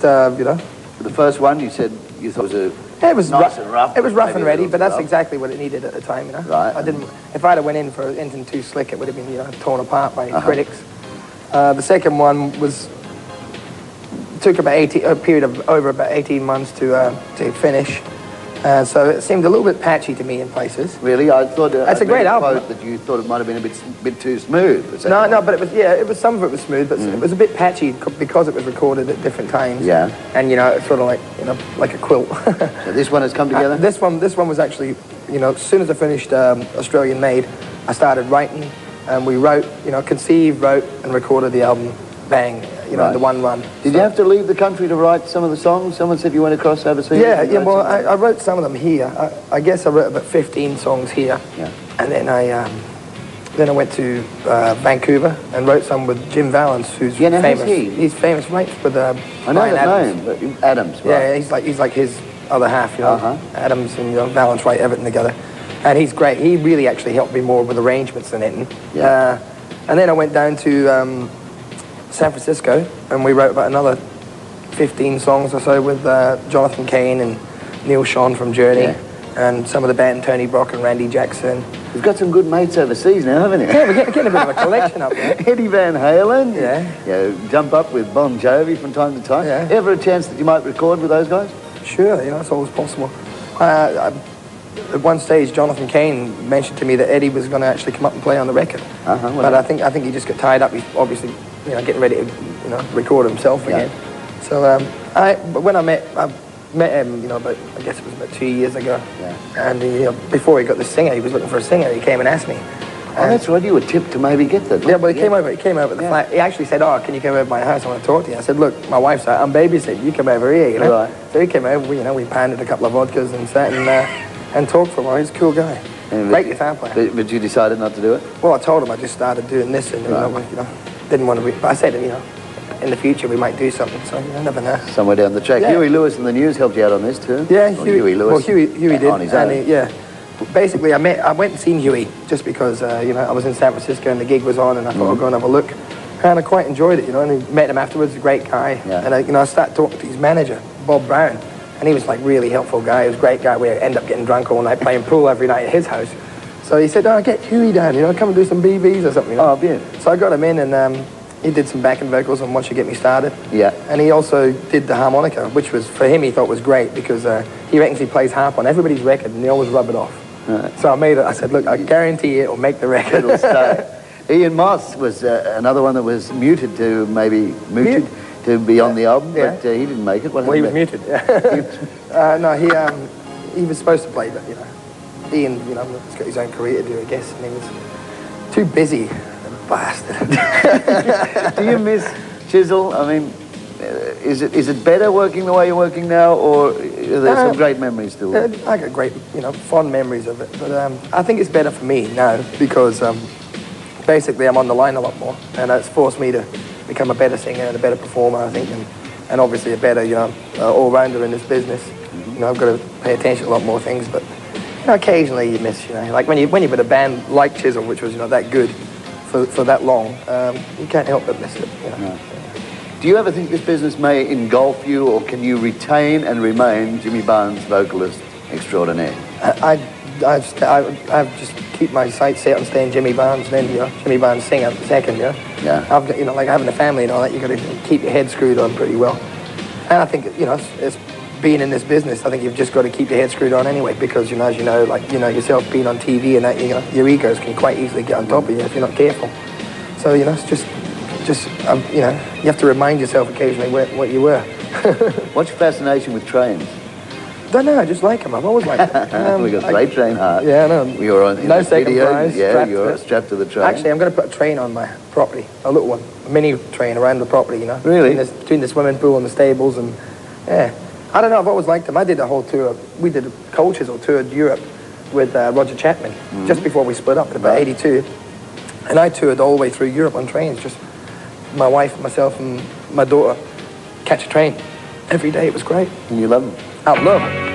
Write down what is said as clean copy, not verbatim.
You know. The first one you said you thought was it was nice and rough. It was rough and ready, but that's rough. exactly what it needed at the time, you know. Right. I didn't. If I'd have went in for anything too slick, it would have been, you know, torn apart by critics. The second one took about a period of over about 18 months to finish. So it seemed a little bit patchy to me in places. Really, I thought that's a great album. That you thought it might have been a bit too smooth. No, but it was, yeah, it was, some of it was smooth, but it was a bit patchy because it was recorded at different times. Yeah. And you know, it's sort of like, you know, like a quilt. So this one has come together. This one was actually, you know, as soon as I finished Australian Made, I started writing, and we wrote, you know, conceived, wrote, and recorded the album. Bang, you know, in the one run. Did you have to leave the country to write some of the songs? Someone said you went across overseas? Yeah, well, I wrote some of them here. I guess I wrote about 15 songs here. Yeah. And then I went to Vancouver and wrote some with Jim Valance, who's famous. Who's he? He's famous, right? With I know that name, but Adams, right? Yeah, he's like his other half, you know. Adams and, you know, Valance write everything together. And he's great. He really actually helped me more with arrangements than anything. Yeah. And then I went down to San Francisco, and we wrote about another 15 songs or so with Jonathan Cain and Neil Schon from Journey, and some of the band, Tony Brock and Randy Jackson. You've got some good mates overseas now, haven't you? Yeah, we're getting a bit of a collection up there. Eddie Van Halen. Yeah. You know, jump up with Bon Jovi from time to time. Yeah. Ever a chance that you might record with those guys? Sure, you know, it's always possible. At one stage, Jonathan Cain mentioned to me that Eddie was going to actually come up and play on the record. But I think he just got tied up. He's obviously, you know, getting ready to, you know, record himself again. So but when I met him, you know, but I guess it was about 2 years ago. Yeah. And you know, before he got the singer, he was looking for a singer. He came and asked me. Oh, that's right. You were tipped to maybe get that. Yeah, well, he came over. He came over the flat. He actually said, "Oh, can you come over to my house? I want to talk to you." I said, "Look, my wife's out. I'm babysitting. You come over here, you know." Right. So he came over. We pounded a couple of vodkas and sat and talked for a while. He's a cool guy. Great guitar player. But you decided not to do it? Well, I told him I just started doing this, and you know, didn't want to. But I said, you know, in the future we might do something. So you never know. Somewhere down the track. Yeah. Huey Lewis and the News helped you out on this too. Yeah, Huey Lewis. Well, Huey did. On his own. Yeah. Basically, I went and seen Huey just because you know, I was in San Francisco and the gig was on, and I thought I'd go and have a look. And I quite enjoyed it, you know. And I met him afterwards. A great guy. Yeah. And you know, I started talking to his manager, Bob Brown, and he was like really helpful guy. He was a great guy. We ended up getting drunk all night, playing pool every night at his house. So he said, "Oh, get Huey down, you know, come and do some BBs or something." You know? Oh, yeah. So I got him in, and he did some backing vocals on Once You Get Me Started. Yeah. And he also did the harmonica, which was, for him, he thought was great because he reckons he plays harp on everybody's record and they always rub it off. So I said, look, I guarantee it'll make the record. It'll stay. Ian Moss was another one that was muted to be on the album, but he didn't make it. Well, he was muted. No, he was supposed to play, but you know, Ian, you know, he's got his own career to do, I guess, and he was too busy, the bastard. Do you miss Chisel? I mean, is it better working the way you're working now, or are there some great memories still? I got great, you know, fond memories of it, but I think it's better for me now because basically I'm on the line a lot more, and it's forced me to become a better singer and a better performer, I think, and obviously a better, you know, all-rounder in this business. You know, I've got to pay attention to a lot more things, but you know, occasionally you miss, you know, like when you're with a band like Chisel, which was, you know, that good for that long, you can't help but miss it. You know? No. Do you ever think this business may engulf you, or can you retain and remain Jimmy Barnes vocalist extraordinaire? I've just keep my sights set on staying Jimmy Barnes, then, you know, Jimmy Barnes singer second, you know. Yeah. I've got, you know, like having a family and all that, you got to keep your head screwed on pretty well. And I think, you know, it's being in this business, I think you've just got to keep your head screwed on anyway, because, you know, as you know, like, you know, yourself being on TV and that, you know, your egos can quite easily get on top of you if you're not careful. So, you know, it's just you know, you have to remind yourself occasionally what you were. What's your fascination with trains? Don't know, I just like them. I've always liked them. We got Freight Train Heart. Yeah, no. We were on no second video. prize. Yeah, you were strapped to the train. Actually, I'm going to put a train on my property, a little one, a mini train around the property, you know. Really? Between the swimming pool and the stables, and yeah. I don't know, I've always liked them. I did a whole tour. We did a Cold Chisel tour of Europe with Roger Chapman, just before we split up in about '82. And I toured all the way through Europe on trains, just my wife, myself, and my daughter catch a train every day. It was great. And you love them? I love them.